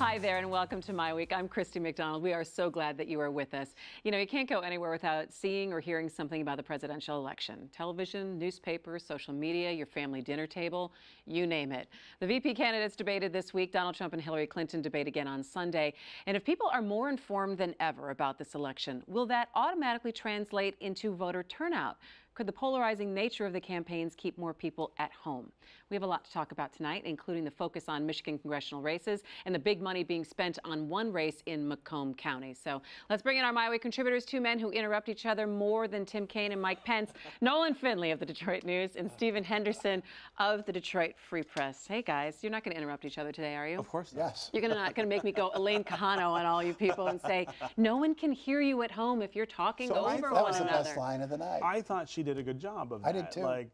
Hi there and welcome to MiWeek. I'm Christy McDonald. We are so glad that you are with us. You know, you can't go anywhere without seeing or hearing something about the presidential election. Television, newspapers, social media, your family dinner table, you name it. The VP candidates debated this week. Donald Trump and Hillary Clinton debate again on Sunday. And if people are more informed than ever about this election, will that automatically translate into voter turnout? Could the polarizing nature of the campaigns keep more people at home? We have a lot to talk about tonight, including the focus on Michigan congressional races and the big money being spent on one race in Macomb County. So let's bring in our MiWeek contributors, two men who interrupt each other more than Tim Kaine and Mike Pence, Nolan Finley of the Detroit News and Stephen Henderson of the Detroit Free Press. Hey guys, you're not going to interrupt each other today, are you? Of course not. Yes. You're not going to make me go Elaine Kahano on all you people and say, no one can hear you at home if you're talking over one another. That was the best line of the night. I thought she did a good job of that. I did too. Like,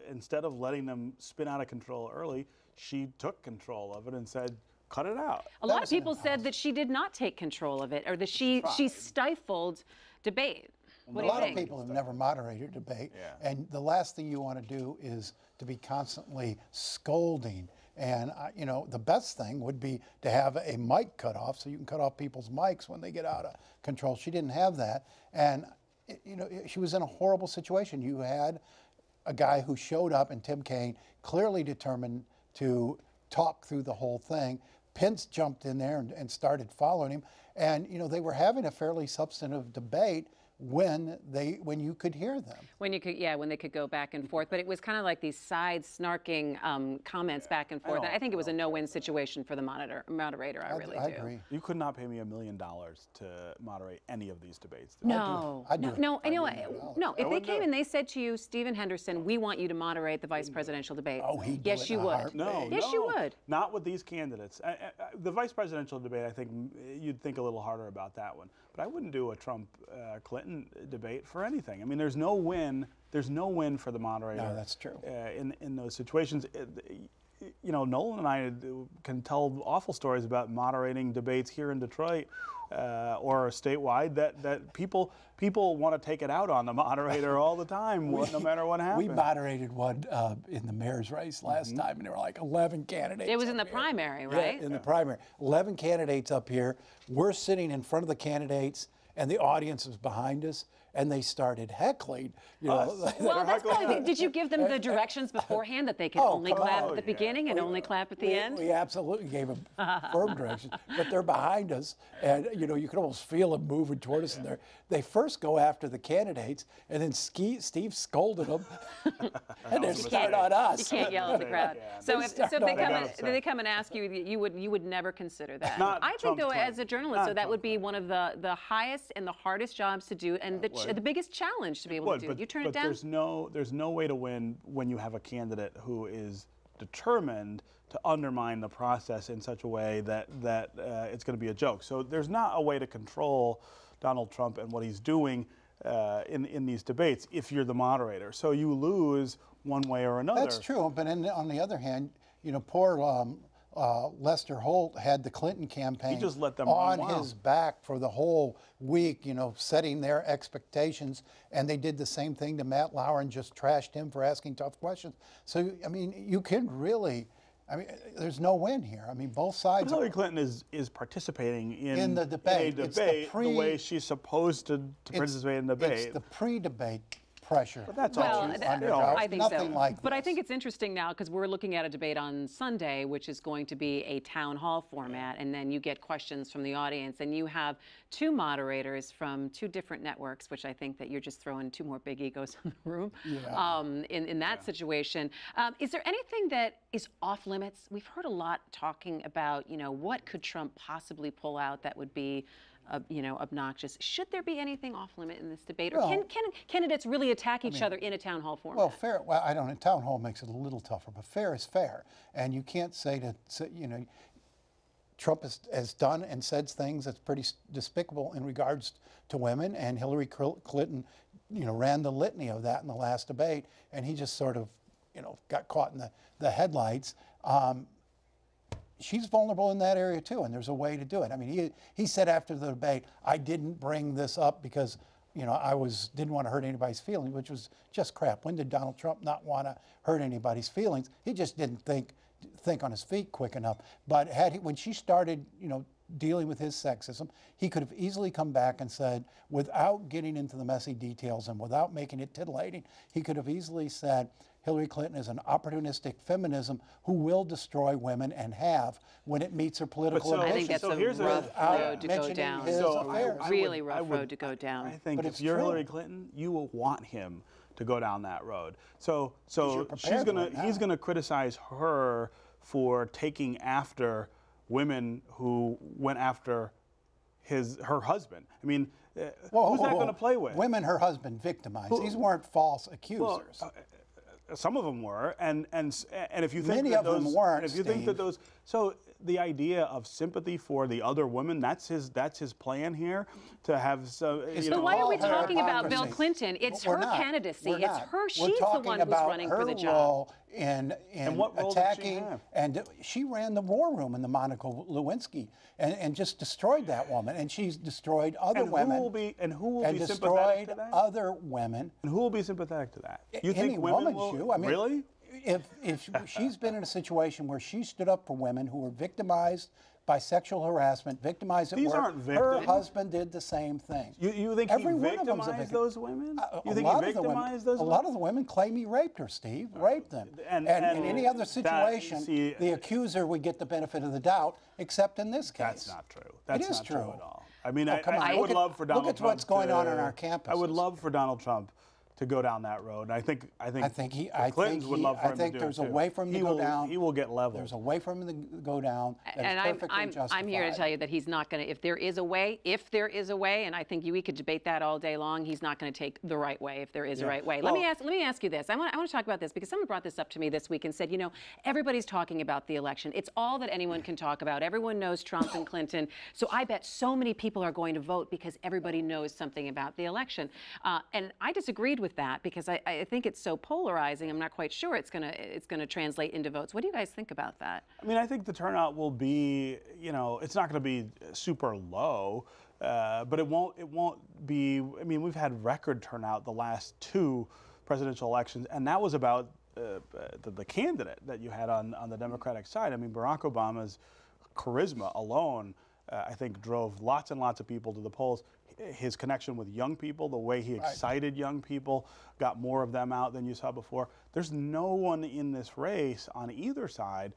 instead of letting them spin out of control early, she took control of it and said, cut it out. A lot of people said that she did not take control of it, or that she stifled debate. What do you think? A lot of people have never moderated a debate, and the last thing you want to do is to be constantly scolding. And, you know, the best thing would be to have a mic cut off so you can cut off people's mics when they get out of control. She didn't have that. And, you know, she was in a horrible situation. You had a guy who showed up, and Tim Kaine, clearly determined to talk through the whole thing. Pence jumped in there and started following him. And, you know, they were having a fairly substantive debate when you could hear them. When they could go back and forth. But it was kind of like these side snarking comments back and forth. I think it was a no-win situation for the moderator. I really do. Agree. You could not pay me $1 million to moderate any of these debates. No. If they came and they said to you, Stephen Henderson, we want you to moderate the vice presidential debate. Oh, he'd yes, you would. No, yes, you would. Not with these candidates. The vice presidential debate, I think you'd think a little harder about that one. But I wouldn't do a Trump-Clinton debate for anything. I mean, there's no win. There's no win for the moderator. No, that's true. In those situations, you know, Nolan and I can tell awful stories about moderating debates here in Detroit or statewide that people want to take it out on the moderator all the time, no matter what happens. We moderated one in the mayor's race last time, and there were like 11 candidates. It was in the primary, right? Yeah, in the primary. 11 candidates up here. We're sitting in front of the candidates, and the audience was behind us, and they started heckling. You know, well, that's probably. Did you give them the directions beforehand that they could only clap at the beginning and only clap at the end? We absolutely gave them firm directions, but they're behind us, and you know you can almost feel them moving toward us. And they first go after the candidates, and then Steve scolded them, and they start on us. You can't yell at the crowd. So if they come and ask you, you would never consider that. I think though, as a journalist, that would be one of the highest and the hardest jobs to do, and the biggest challenge to be able to do. You turn it down. There's no way to win when you have a candidate who is determined to undermine the process in such a way that it's going to be a joke. So there's not a way to control Donald Trump and what he's doing in these debates if you're the moderator. So you lose one way or another. That's true. But on the other hand, you know, poor Lester Holt had the Clinton campaign just let them on his back for the whole week, you know, setting their expectations, and they did the same thing to Matt Lauer and just trashed him for asking tough questions. So, I mean, you can really, I mean, there's no win here. I mean, both sides. Hillary Clinton is participating in the debate. In a debate the way she's supposed to participate in the debate. It's the pre-debate pressure. But that's I think nothing so. like but this. I think it's interesting now because we're looking at a debate on Sunday, which is going to be a town hall format, and then you get questions from the audience, and you have two moderators from two different networks, which I think that you're just throwing two more big egos in the room. In that situation, is there anything that is off limits? We've heard a lot talking about, you know, what could Trump possibly pull out that would be obnoxious. Should there be anything off limit in this debate, or can candidates really attack each other in a town hall format? Well, fair. Well, I don't know. Town hall makes it a little tougher, but fair is fair, and you can't say you know, Trump has done and said things that's pretty despicable in regards to women, and Hillary Clinton, you know, ran the litany of that in the last debate, and he just sort of, you know, got caught in the headlights. She's vulnerable in that area too, and there's a way to do it. I mean, he said after the debate, I didn't bring this up because, you know, didn't want to hurt anybody's feelings, which was just crap. When did Donald Trump not want to hurt anybody's feelings? He just didn't think think on his feet quick enough. But when she started, dealing with his sexism, he could have easily come back and said, without getting into the messy details and without making it titillating, he could have easily said, Hillary Clinton is an opportunistic feminism who will destroy women and have when it meets her political ambitions. I think that's a rough road to go down. Really rough road to go down. I think if you're Hillary Clinton, you will want him to go down that road. So he's gonna criticize her for taking after women who went after her husband. I mean, who's that going to play with? Women her husband victimized. These weren't false accusers. Well, some of them were, and if you think many that of them weren't, if you think that those, so the idea of sympathy for the other woman, that's his plan here, to have so. But why are we talking about Bill Clinton? It's her candidacy. It's her. She's the one who's running for the job. In what role attacking, did she have? and she ran the war room in the Monica Lewinsky, and just destroyed that woman, and she's destroyed other women. Who will be sympathetic destroyed to that? other women. And who will be sympathetic to that? You Any think women woman, will? I mean, really? If she's been in a situation where she stood up for women who were victimized by sexual harassment, victimized at These work, aren't victims. her husband did the same thing. You think he victimized those women? You think he victimized those women? A lot of the women claim he raped her, Steve. Raped them. And in any other situation, the accuser would get the benefit of the doubt, except in this case. That's not true. That's not true at all. I mean, I would love for Donald Trump. Look at what's going on our campuses. I would love for Donald Trump to go down that road. I think Clintons would love for him to do it. I think there's a way for him to go down. He will get leveled. There's a way for him to go down. And I'm here to tell you that he's not going to. If there is a way, and I think we could debate that all day long, he's not going to take the right way if there is a right way. Well, let me ask you this. I want to talk about this because someone brought this up to me this week and said, everybody's talking about the election. It's all that anyone can talk about. Everyone knows Trump and Clinton. So I bet so many people are going to vote because everybody knows something about the election. And I disagreed with that because I think it's so polarizing. I'm not quite sure it's gonna translate into votes. What do you guys think about that? I mean, I think the turnout will be, it's not going to be super low, but it won't be. I mean, we've had record turnout the last 2 presidential elections, and that was about the candidate that you had on the Democratic side. I mean, Barack Obama's charisma alone, I think, drove lots and lots of people to the polls. His connection with young people, the way he excited young people, got more of them out than you saw before. There's no one in this race on either side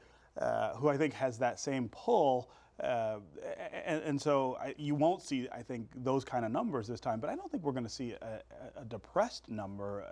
who I think has that same pull. And so you won't see, I think, those kind of numbers this time. But I don't think we're going to see a depressed number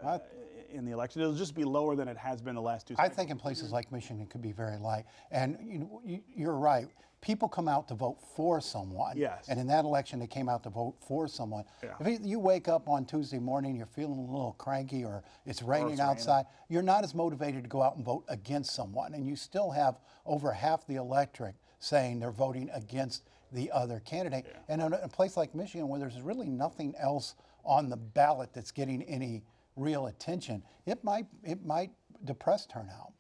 in the election. It'll just be lower than it has been the last 2 cycles. I think in places like Michigan it could be very light. And you're right. People come out to vote for someone. Yes. And in that election, they came out to vote for someone. Yeah. If you wake up on Tuesday morning, you're feeling a little cranky, or it's raining outside, you're not as motivated to go out and vote against someone. And you still have over half the electorate saying they're voting against the other candidate. Yeah. And in a place like Michigan, where there's really nothing else on the ballot that's getting any real attention, it might depress turnout.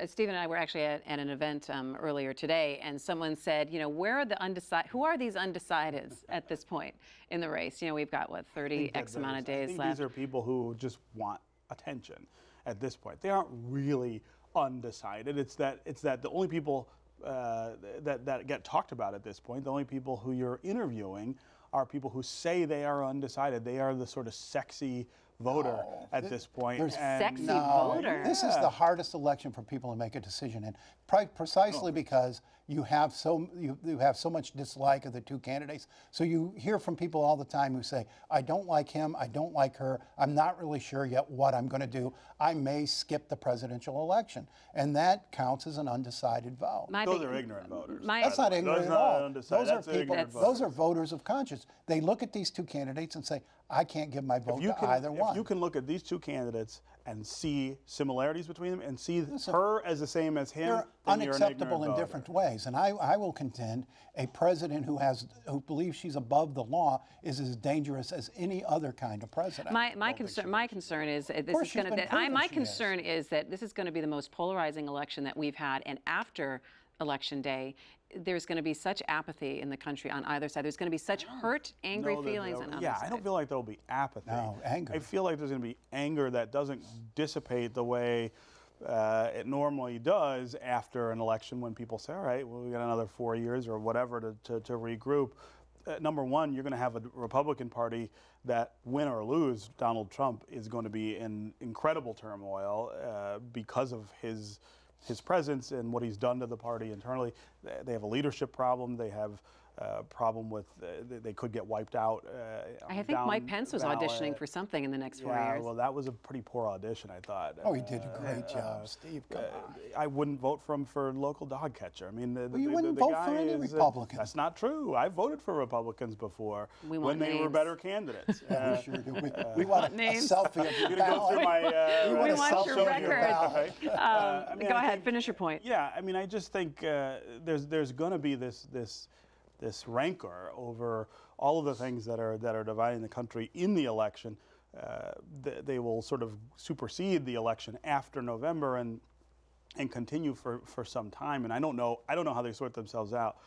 Steve and I were actually at an event earlier today, and someone said, where are the undecided? Who are these undecideds at this point in the race? We've got 30 X amount of days left. These are people who just want attention at this point. They aren't really undecided. It's that the only people that get talked about at this point, the only people who you're interviewing are people who say they are undecided. They are the sort of sexy voter at this point. Sexy voter. This is the hardest election for people to make a decision in, precisely because you have so much dislike of the 2 candidates. So you hear from people all the time who say, I don't like him, I don't like her, I'm not really sure yet what I'm going to do. I may skip the presidential election. And that counts as an undecided vote. Those are ignorant voters. That's not ignorant at all. Those are voters of conscience. They look at these 2 candidates and say, I can't give my vote to either one. If you can look at these 2 candidates and see similarities between them and see her as the same as him, they're unacceptable in different ways. And I will contend a president who believes she's above the law is as dangerous as any other kind of president. My concern is that this is going to be the most polarizing election that we've had, and after Election Day, there's going to be such apathy in the country on either side. There's going to be such hurt, angry feelings on either side. I don't feel like there'll be apathy. No, anger. I feel like there's going to be anger that doesn't dissipate the way it normally does after an election when people say, all right, well, we got another 4 years or whatever to regroup. Number one, you're going to have a Republican Party that, win or lose, Donald Trump is going to be in incredible turmoil because of his presence and what he's done to the party internally. They have a leadership problem. They have a problem with they could get wiped out. I think Mike Pence was auditioning for something in the next 4 years. Well, that was a pretty poor audition, I thought. Oh, he did a great job, Steve. Come on. I wouldn't vote for him for local dog catcher. I mean, you wouldn't vote for any Republicans. That's not true. I voted for Republicans before when they were better candidates. Yeah, we sure do. We want a selfie of your ballot. We want your record. Go ahead, finish your point. Yeah, I mean, I just think there's going to be this rancor over all of the things that are dividing the country in the election. They will sort of supersede the election after November and continue for some time. And I don't know how they sort themselves out,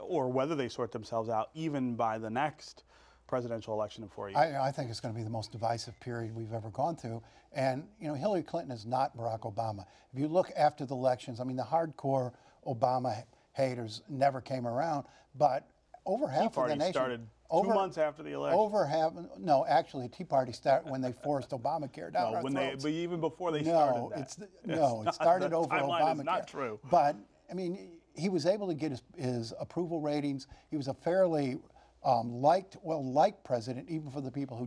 or whether they sort themselves out even by the next presidential election in 4 years. I think it's going to be the most divisive period we've ever gone through. And Hillary Clinton is not Barack Obama. If you look after the elections, I mean, the hardcore Obama haters never came around, but over half of the nation started 2 months after the election. Actually, Tea Party started when they forced Obamacare down our throats. But even before they started that. It started over Obamacare. Is not true. But I mean, he was able to get his approval ratings. He was a fairly liked president, even for the people who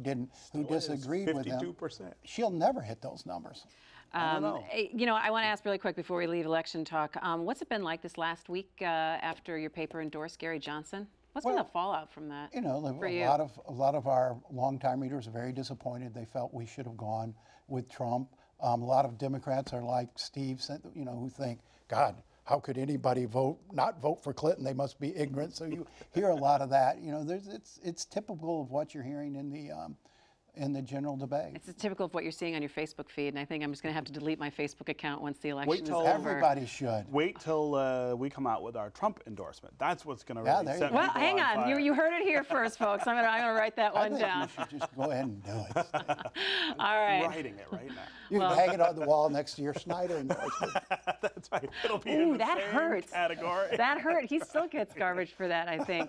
disagreed with him. 52%. She'll never hit those numbers. I don't know. I want to ask really quick before we leave election talk. What's it been like this last week after your paper endorsed Gary Johnson? What's been the fallout from that? For you? A lot of our longtime readers are very disappointed. They felt we should have gone with Trump. A lot of Democrats are like Steve, who think, God, how could anybody not vote for Clinton? They must be ignorant. So you hear a lot of that. It's typical of what you're hearing in the general debate. It's typical of what you're seeing on your Facebook feed, and I think I'm just going to have to delete my Facebook account once the election is over. Everybody should. Wait till we come out with our Trump endorsement. That's what's going to really set Well, people hang on on. fire. You heard it here first, folks. I'm gonna write that one down. You should just go ahead and do it. All right. I'm writing it right now. You can hang it on the wall next to your Snyder endorsement. That's right. It'll be in the that same hurts. category. That hurt. He still gets garbage for that, I think.